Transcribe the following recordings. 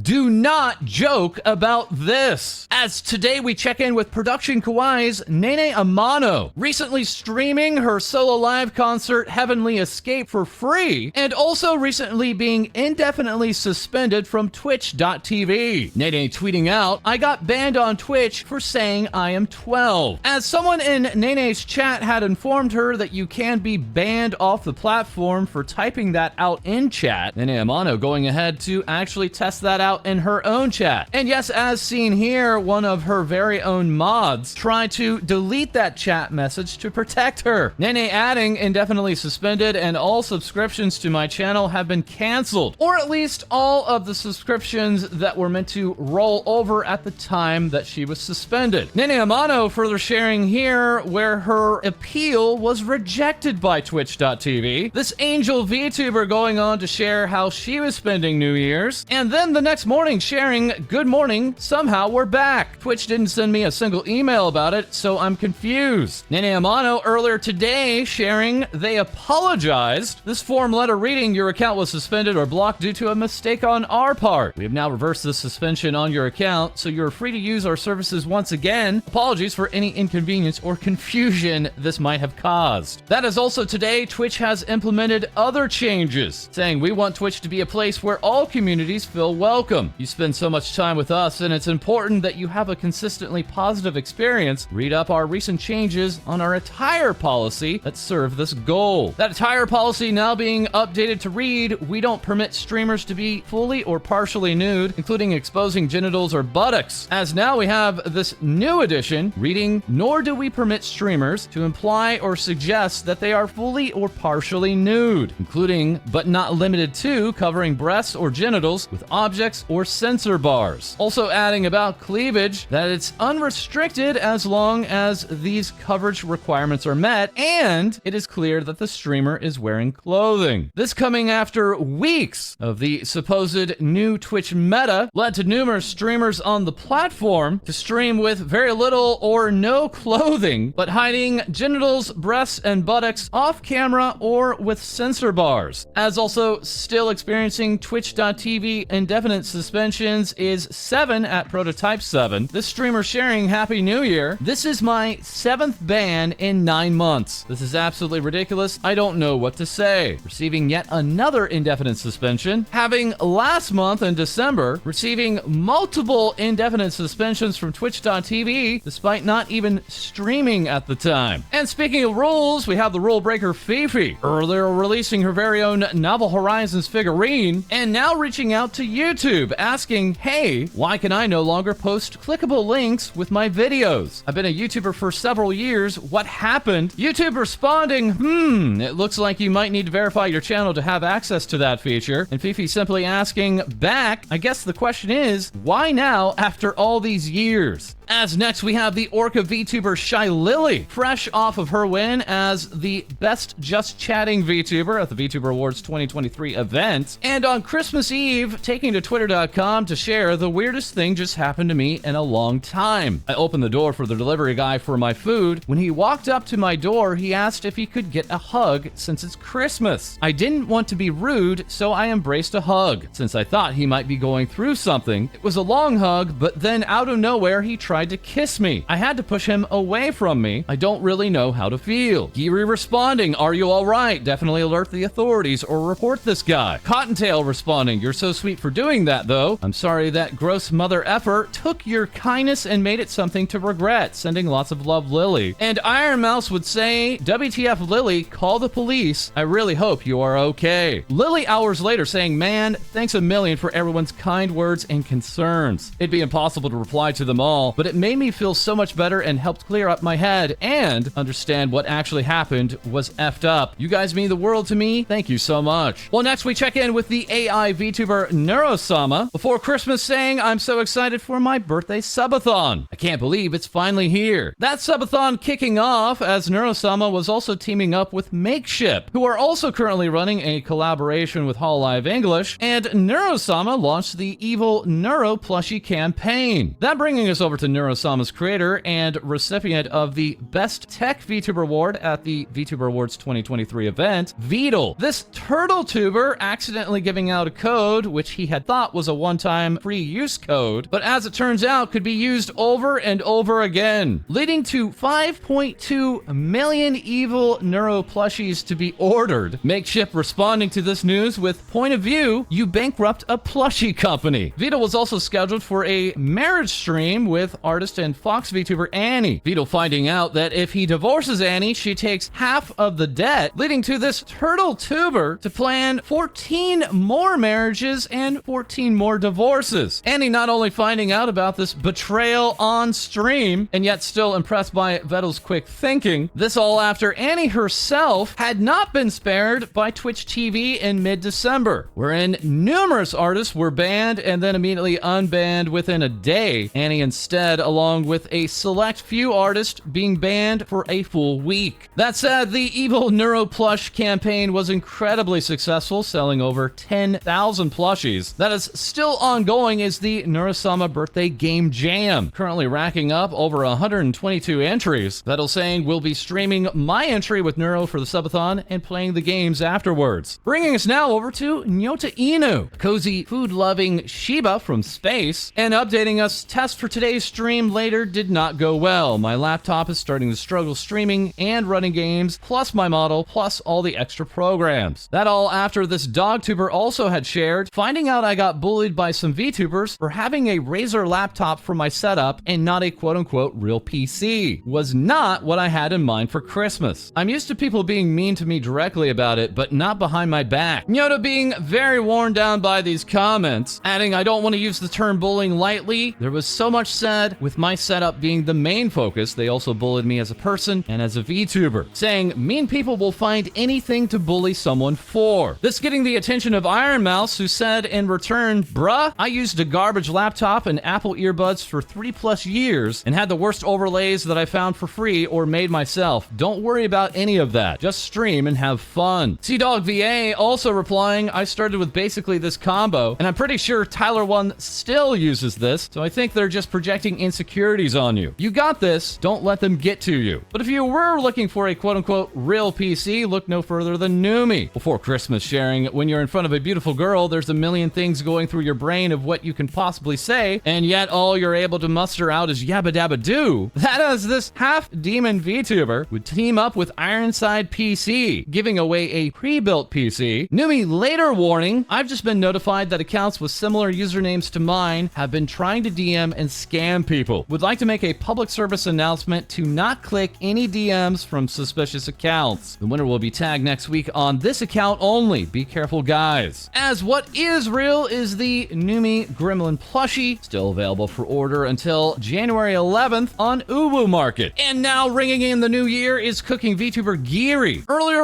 Do not joke about this. As today we check in with production Kawaii's Nene Amano, recently streaming her solo live concert Heavenly Escape for free, and also recently being indefinitely suspended from Twitch.tv. Nene tweeting out, "I got banned on Twitch for saying I am 12. As someone in Nene's chat had informed her that you can be banned off the platform for typing that out in chat, Nene Amano going ahead to actually test that out in her own chat. And yes, as seen here, one of her very own mods tried to delete that chat message to protect her. Nene adding, indefinitely suspended, and all subscriptions to my channel have been canceled, or at least all of the subscriptions that were meant to roll over at the time that she was suspended. Nene Amano further sharing here where her appeal was rejected by Twitch.tv. This angel VTuber going on to share how she was spending New Year's, and then the next morning sharing, "Good morning, somehow we're back. Twitch didn't send me a single email about it, so I'm confused." Nene Amano earlier today sharing they apologized. This form letter reading, "Your account was suspended or blocked due to a mistake on our part. We have now reversed the suspension on your account, so you're free to use our services once again. Apologies for any inconvenience or confusion this might have caused." That is also today, Twitch has implemented other changes, saying, "We want Twitch to be a place where all communities feel welcome. You spend so much time with us, and it's important that you have a consistently positive experience. Read up our recent changes on our attire policy that serve this goal." That attire policy now being updated to read, "We don't permit streamers to be fully or partially nude, including exposing genitals or buttocks." As now we have this new edition reading, "Nor do we permit streamers to imply or suggest that they are fully or partially nude, including but not limited to covering breasts or genitals with objects or sensor bars." Also adding about cleavage that it's unrestricted as long as these coverage requirements are met, and it is clear that the streamer is wearing clothing. This coming after weeks of the supposed new Twitch meta led to numerous streamers on the platform to stream with very little or no clothing, but hiding genitals, breasts, and buttocks off camera or with sensor bars. As also still experiencing Twitch.tv indefinite suspensions is 7 at Prototype 7. This streamer sharing, "Happy New Year. This is my 7th ban in 9 months. This is absolutely ridiculous. I don't know what to say." Receiving yet another indefinite suspension. Having last month in December, receiving multiple indefinite suspensions from Twitch.tv despite not even streaming at the time. And speaking of rules, we have the rule breaker Fefe, earlier releasing her very own Novel Horizons figurine, and now reaching out to YouTube asking, "Hey, why can I no longer post clickable links with my videos? I've been a YouTuber for several years. What happened?" YouTube responding, "It looks like you might need to verify your channel to have access to that feature." And Fefe simply asking back, I guess the question is, why now after all these years? As next we have the Orca VTuber Shylily, fresh off of her win as the best just chatting VTuber at the VTuber Awards 2023 event, and on Christmas Eve taking to twitter.com to share, "The weirdest thing just happened to me in a long time. I opened the door for the delivery guy for my food. When he walked up to my door, he asked if he could get a hug since it's Christmas. I didn't want to be rude, so I embraced a hug, since I thought he might be going through something. It was a long hug, but then out of nowhere he tried to kiss me. I had to push him away from me. I don't really know how to feel." Giri responding, "Are you alright? Definitely alert the authorities or report this guy." Cottontail responding, "You're so sweet for doing that though. I'm sorry that gross mother effer took your kindness and made it something to regret. Sending lots of love, Lily." And ironmouse would say, "WTF Lily, call the police. I really hope you are okay." Lily hours later saying, "Man, thanks a million for everyone's kind words and concerns. It'd be impossible to reply to them all, but it made me feel so much better and helped clear up my head and understand what actually happened was effed up. You guys mean the world to me. Thank you so much." Well, next we check in with the AI VTuber Neuro-sama before Christmas saying, "I'm so excited for my birthday subathon. I can't believe it's finally here." That subathon kicking off as Neuro-sama was also teaming up with Makeship, who are also currently running a collaboration with Hololive English, and Neuro-sama launched the Evil Neuro plushie campaign. That bringing us over to Neuro-sama's creator and recipient of the Best Tech VTuber Award at the VTuber Awards 2023 event, Vedal. This turtle tuber accidentally giving out a code which he had thought was a one-time free use code, but as it turns out could be used over and over again, leading to 5.2 million evil Neuro plushies to be ordered. Makeshift responding to this news with point of view, you bankrupt a plushie company. Vedal was also scheduled for a marriage stream with artist and Fox VTuber Annie. Vedal finding out that if he divorces Annie, she takes half of the debt, leading to this turtle tuber to plan 14 more marriages and 14 more divorces. Annie not only finding out about this betrayal on stream, and yet still impressed by Vedal's quick thinking. This all after Annie herself had not been spared by Twitch TV in mid-December, wherein numerous artists were banned and then immediately unbanned within a day. Annie instead, along with a select few artists, being banned for a full week. That said, the evil Neuro plush campaign was incredibly successful, selling over 10,000 plushies. That is still ongoing is the Neuro-sama Birthday Game Jam, currently racking up over 122 entries. Vedal saying we'll be streaming my entry with Neuro for the Subathon and playing the games afterwards. Bringing us now over to Nyota Inu, cozy food-loving Shiba from space, and updating us, test for today's stream later did not go well. My laptop is starting to struggle streaming and running games, plus my model, plus all the extra programs. That all after this dog tuber also had shared, finding out I got bullied by some VTubers for having a Razer laptop for my setup and not a quote-unquote real PC. Was not what I had in mind for Christmas. I'm used to people being mean to me directly about it, but not behind my back. Nyota being very worn down by these comments, adding I don't want to use the term bullying lightly. There was so much said, with my setup being the main focus, they also bullied me as a person and as a VTuber, saying mean people will find anything to bully someone for. This getting the attention of ironmouse, who said in return, bruh, I used a garbage laptop and Apple earbuds for 3+ years and had the worst overlays that I found for free or made myself. Don't worry about any of that. Just stream and have fun. Dog VA also replying, I started with basically this combo, and I'm pretty sure Tyler1 still uses this, so I think they're just projecting insecurities on you. You got this, don't let them get to you. But if you were looking for a quote-unquote real PC, look no further than Numi. Before Christmas sharing, when you're in front of a beautiful girl, there's a million things going through your brain of what you can possibly say, and yet all you're able to muster out is yabba dabba doo. That as this half-demon VTuber would team up with Ironside PC, giving away a pre-built PC. Numi later warning, I've just been notified that accounts with similar usernames to mine have been trying to DM and scam people. Would like to make a public service announcement to not click any DMs from suspicious accounts. The winner will be tagged next week on this account only. Be careful, guys. As what is real is the Numi Gremlin plushie, still available for order until January 11th on Uwu Market. And now ringing in the new year is cooking VTuber Geary. Earlier,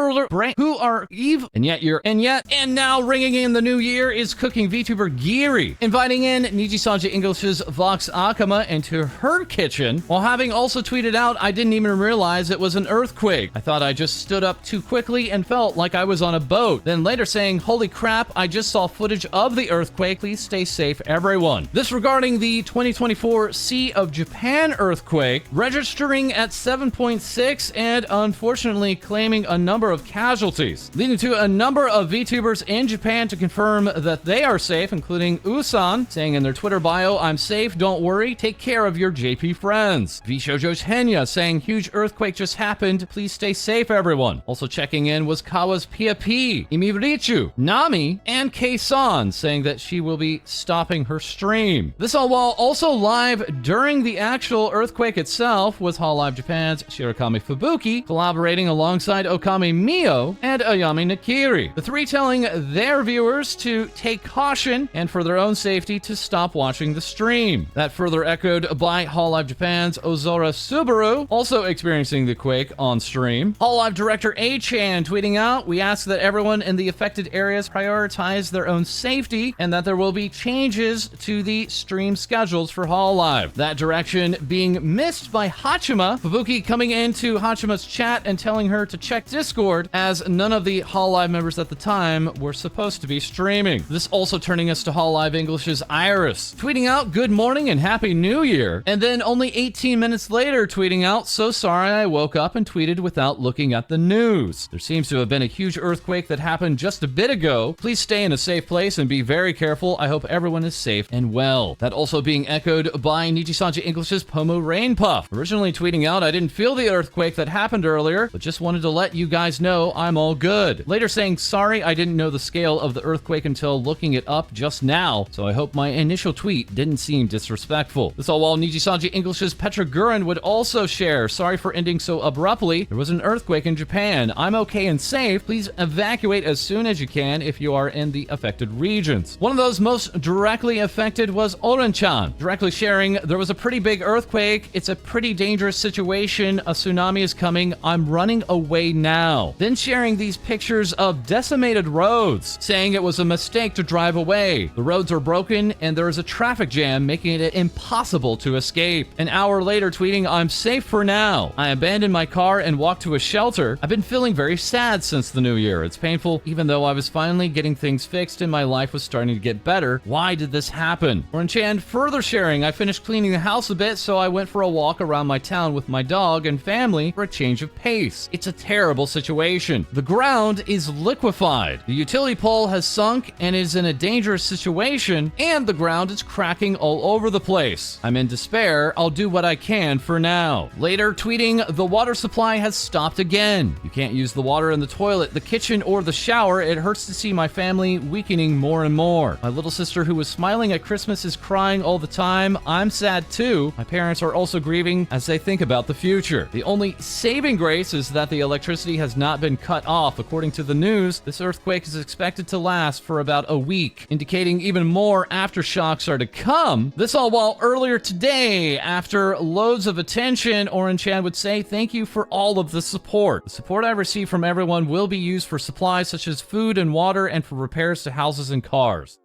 who are Eve? And now ringing in the new year is cooking VTuber Geary, inviting in Niji-Sanja English's Vox Akama into her kitchen, while having also tweeted out, I didn't even realize it was an earthquake. I thought I just stood up too quickly and felt like I was on a boat. Then later saying, holy crap, I just saw footage of the earthquake. Please stay safe, everyone. This regarding the 2024 Sea of Japan earthquake, registering at 7.6 and unfortunately claiming a number of casualties, leading to a number of VTubers in Japan to confirm that they are safe, including Usan, saying in their Twitter bio, I'm safe, don't worry, take care of your JP friends. Vshoujo's Henya saying, huge earthquake just happened, please stay safe, everyone. Also checking in was Kawa's Pia P, Imirichu, Nami, and Kei-san, saying that she will be stopping her stream. This all while also live during the actual earthquake itself, with Hololive Japan's Shirakami Fubuki collaborating alongside Okami Mio and Ayami Nakiri. The three telling their viewers to take caution and for their own safety to stop watching the stream. That further echoed by Hololive Japan's Ozora Subaru, also experiencing the quake on stream. Hololive director A-chan tweeting out, we ask that everyone in the affected areas prioritize their own safety and that there will be changes to the stream schedules for Hololive. That direction being missed by Hachima, Fubuki coming into Hachima's chat and telling her to check Discord, as none of the Hololive members at the time were supposed to be streaming. This also turning us to Hololive English's Iris, tweeting out, good morning and happy new new year, and then only 18 minutes later tweeting out, "So sorry I woke up and tweeted without looking at the news. There seems to have been a huge earthquake that happened just a bit ago. Please stay in a safe place and be very careful. I hope everyone is safe and well." That also being echoed by Nijisanji English's Pomo Rainpuff, originally tweeting out, "I didn't feel the earthquake that happened earlier, but just wanted to let you guys know I'm all good." Later saying, "Sorry, I didn't know the scale of the earthquake until looking it up just now, so I hope my initial tweet didn't seem disrespectful." This all while Nijisanji English's Petra Gurin would also share, "Sorry for ending so abruptly. There was an earthquake in Japan. I'm okay and safe. Please evacuate as soon as you can if you are in the affected regions." One of those most directly affected was Oren-chan, directly sharing, "There was a pretty big earthquake. It's a pretty dangerous situation. A tsunami is coming. I'm running away now." Then sharing these pictures of decimated roads, saying it was a mistake to drive away. The roads are broken and there is a traffic jam making it impossible to escape. An hour later tweeting, "I'm safe for now. I abandoned my car and walked to a shelter. I've been feeling very sad since the new year. It's painful even though I was finally getting things fixed and my life was starting to get better. Why did this happen?" Oren-chan further sharing, "I finished cleaning the house a bit, so I went for a walk around my town with my dog and family for a change of pace. It's a terrible situation. The ground is liquefied. The utility pole has sunk and is in a dangerous situation, and the ground is cracking all over the place. I'm in despair. I'll do what I can for now." Later tweeting, "The water supply has stopped again. You can't use the water in the toilet, the kitchen, or the shower. It hurts to see my family weakening more and more. My little sister who was smiling at Christmas is crying all the time. I'm sad too. My parents are also grieving as they think about the future. The only saving grace is that the electricity has not been cut off. According to the news, this earthquake is expected to last for about a week, indicating even more aftershocks are to come." This all while earlier today, after loads of attention, Oren-chan would say, "Thank you for all of the support. The support I receive from everyone will be used for supplies such as food and water and for repairs to houses and cars."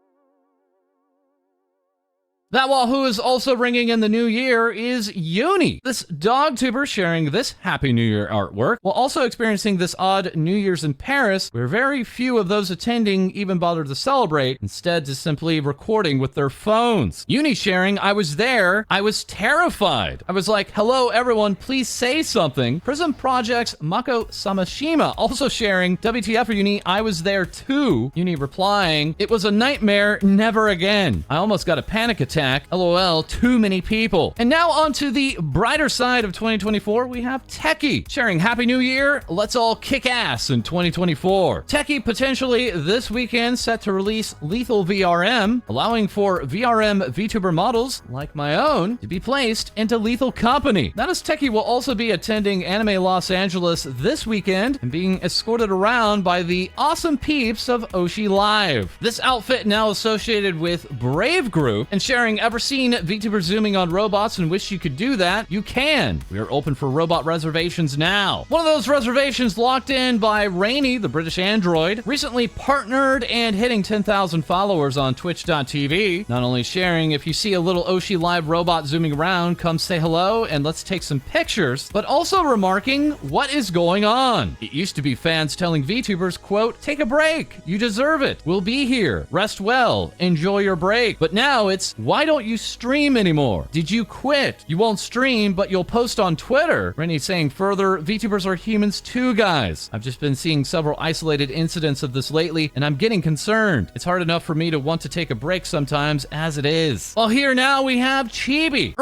That wahoo is also ringing in the new year is Yuni, this dog tuber sharing this Happy New Year artwork, while also experiencing this odd New Year's in Paris, where very few of those attending even bothered to celebrate, instead just simply recording with their phones. Yuni sharing, "I was there. I was terrified. I was like, hello everyone, please say something." Prism Project's Mako Samashima also sharing, "WTF for Yuni, I was there too." Yuni replying, "It was a nightmare, never again. I almost got a panic attack. LOL, too many people." And now on to the brighter side of 2024, we have Techie sharing, "Happy New Year. Let's all kick ass in 2024. Techie potentially this weekend set to release Lethal VRM, allowing for VRM VTuber models like my own to be placed into Lethal Company." That is, Techie will also be attending Anime Los Angeles this weekend and being escorted around by the awesome peeps of Oshi Live. This outfit now associated with Brave Group, and sharing, "Ever seen VTubers zooming on robots and wish you could do that? You can. We are open for robot reservations now." One of those reservations locked in by Rainy, the British android, recently partnered and hitting 10,000 followers on Twitch.tv. Not only sharing, "If you see a little Oshi Live robot zooming around, come say hello and let's take some pictures," but also remarking, "What is going on? It used to be fans telling VTubers, quote, 'Take a break. You deserve it. We'll be here. Rest well. Enjoy your break.' But now it's, 'Why don't you stream anymore? Did you quit? You won't stream, but you'll post on Twitter.'" Rennie saying further, "VTubers are humans too, guys. I've just been seeing several isolated incidents of this lately, and I'm getting concerned. It's hard enough for me to want to take a break sometimes as it is." Well, here now we have Chibi.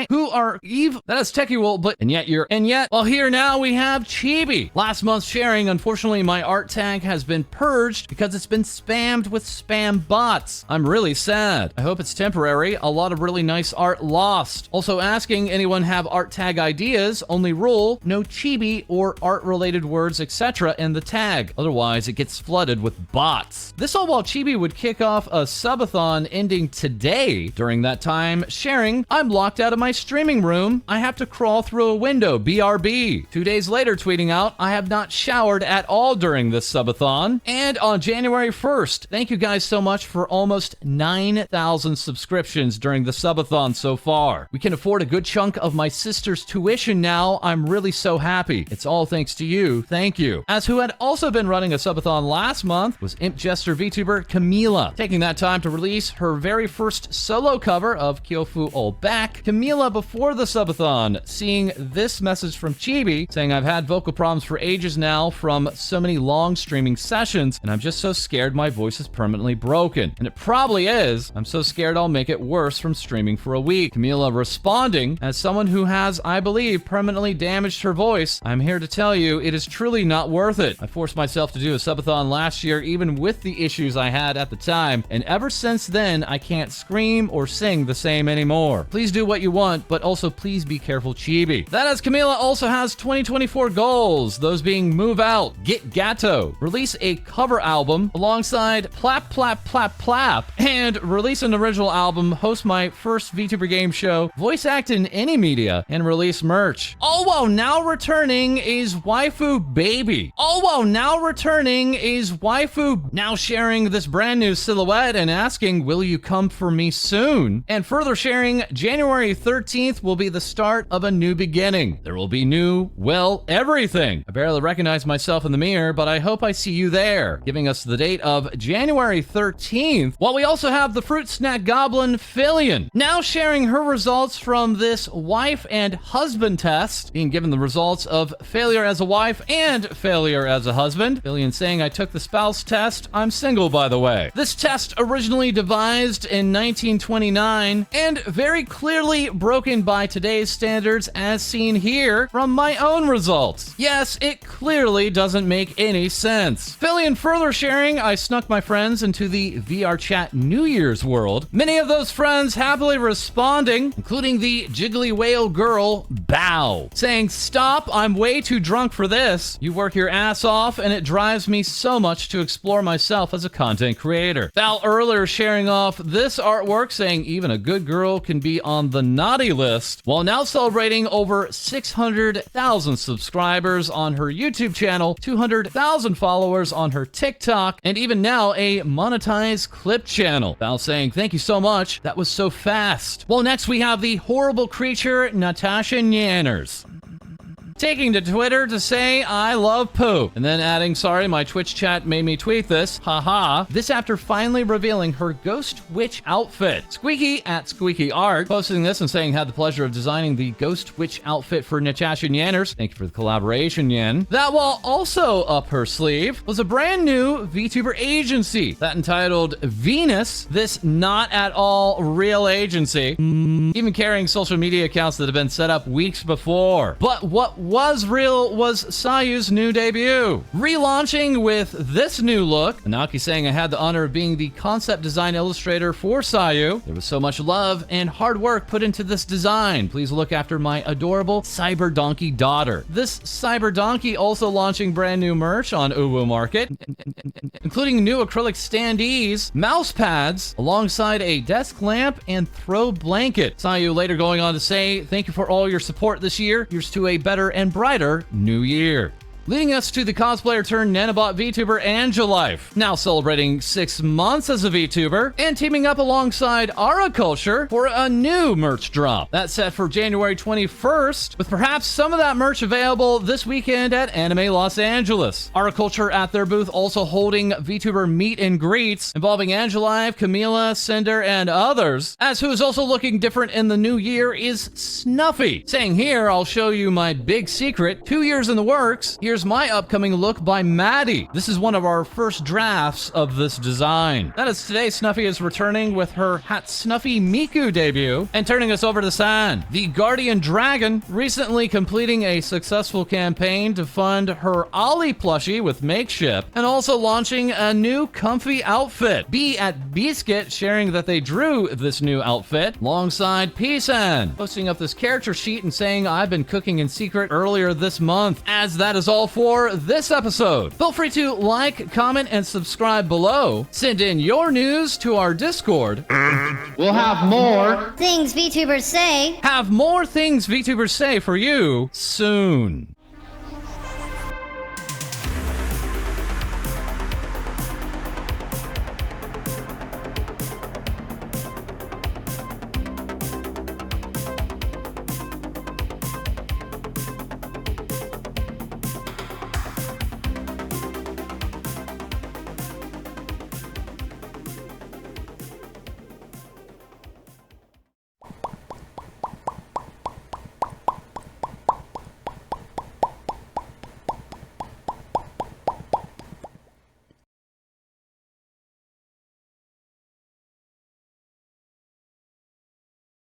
Who are Eve? That is Techie Will, but, well, here now we have Chibi. Last month sharing, "Unfortunately, my art tag has been purged because it's been spammed with spam bots. I'm really sad. I hope it's temporary. A lot of really nice art lost." Also asking, "Anyone have art tag ideas? Only rule, no chibi or art-related words, etc. in the tag. Otherwise, it gets flooded with bots." This all while Chibi would kick off a subathon ending today. During that time, sharing, "I'm locked out of my streaming room. I have to crawl through a window, BRB." 2 days later, tweeting out, "I have not showered at all during this subathon." And on January 1st, "Thank you guys so much for almost 9,000 subscribers subscriptions during the subathon so far. We can afford a good chunk of my sister's tuition now. I'm really so happy. It's all thanks to you. Thank you. As who had also been running a subathon last month was Imp Jester VTuber Camila, taking that time to release her very first solo cover of Kyofu All Back. Camila, before the subathon, seeing this message from Chibi saying, I've had vocal problems for ages now from so many long streaming sessions, and I'm just so scared my voice is permanently broken. And it probably is. I'm so scared I'll make it worse from streaming for a week. Camila responding, as someone who has, I believe, permanently damaged her voice, I'm here to tell you it is truly not worth it. I forced myself to do a subathon last year even with the issues I had at the time, and ever since then I can't scream or sing the same anymore. Please do what you want, but also please be careful, Chibi. That as Camila also has 2024 goals, those being move out, get gatto, release a cover album alongside Plap Plap Plap Plap, and release an original album, host my first VTuber game show, voice act in any media, and release merch. All while now returning is YFU Baby. All while now returning is YFU now sharing this brand new silhouette and asking, will you come for me soon? And further sharing, January 13th will be the start of a new beginning. There will be new, well, everything. I barely recognize myself in the mirror, but I hope I see you there. Giving us the date of January 13th, while we also have the fruit snack goblin Filian, now sharing her results from this wife and husband test, being given the results of failure as a wife and failure as a husband. Filian saying, I took the spouse test. I'm single, by the way. This test originally devised in 1929 and very clearly broken by today's standards as seen here from my own results. Yes, it clearly doesn't make any sense. Filian further sharing, I snuck my friends into the VR chat New Year's world. Many of those friends happily responding, including the jiggly whale girl, Bao, saying, stop, I'm way too drunk for this. You work your ass off and it drives me so much to explore myself as a content creator. Val earlier sharing off this artwork saying even a good girl can be on the naughty list, while now celebrating over 600,000 subscribers on her YouTube channel, 200,000 followers on her TikTok, and even now a monetized clip channel. Val saying, thank you so much. That was so fast. Well, next we have the horrible creature, Nyatasha Nyanners, taking to Twitter to say, I love poop. And then adding, sorry, my Twitch chat made me tweet this. Haha. This after finally revealing her ghost witch outfit. Squeaky at Squeaky Art posting this and saying, had the pleasure of designing the ghost witch outfit for Nyatasha Nyanners. Thank you for the collaboration, Nyen. That while also up her sleeve was a brand new VTuber agency that entitled Venus, this not at all real agency, even carrying social media accounts that have been set up weeks before. But what was real was Sayu's new debut. Relaunching with this new look, Anaki saying, I had the honor of being the concept design illustrator for Sayu. There was so much love and hard work put into this design. Please look after my adorable cyber donkey daughter. This cyber donkey also launching brand new merch on Uwu Market, including new acrylic standees, mouse pads, alongside a desk lamp and throw blanket. Sayu later going on to say, thank you for all your support this year. Here's to a better and brighter new year. Leading us to the cosplayer turned nanobot VTuber Angelife, now celebrating 6 months as a VTuber, and teaming up alongside Araculture for a new merch drop. That's set for January 21st, with perhaps some of that merch available this weekend at Anime Los Angeles. Araculture at their booth also holding VTuber meet and greets involving Angelife, Camila, Cinder, and others. As who is also looking different in the new year is Snuffy, saying, here, I'll show you my big secret. 2 years in the works. Here's my upcoming look by Maddie. This is one of our first drafts of this design. That is today, Snuffy is returning with her Hat Snuffy Miku debut and turning us over to San. The Guardian Dragon recently completing a successful campaign to fund her Ollie plushie with Makeshift and also launching a new comfy outfit. B at Biscuit sharing that they drew this new outfit alongside Pisan, posting up this character sheet and saying, I've been cooking in secret earlier this month. As that is all for this episode. Feel free to like, comment, and subscribe below. Send in your news to our Discord. We'll have more things VTubers say. Have more things VTubers say for you soon.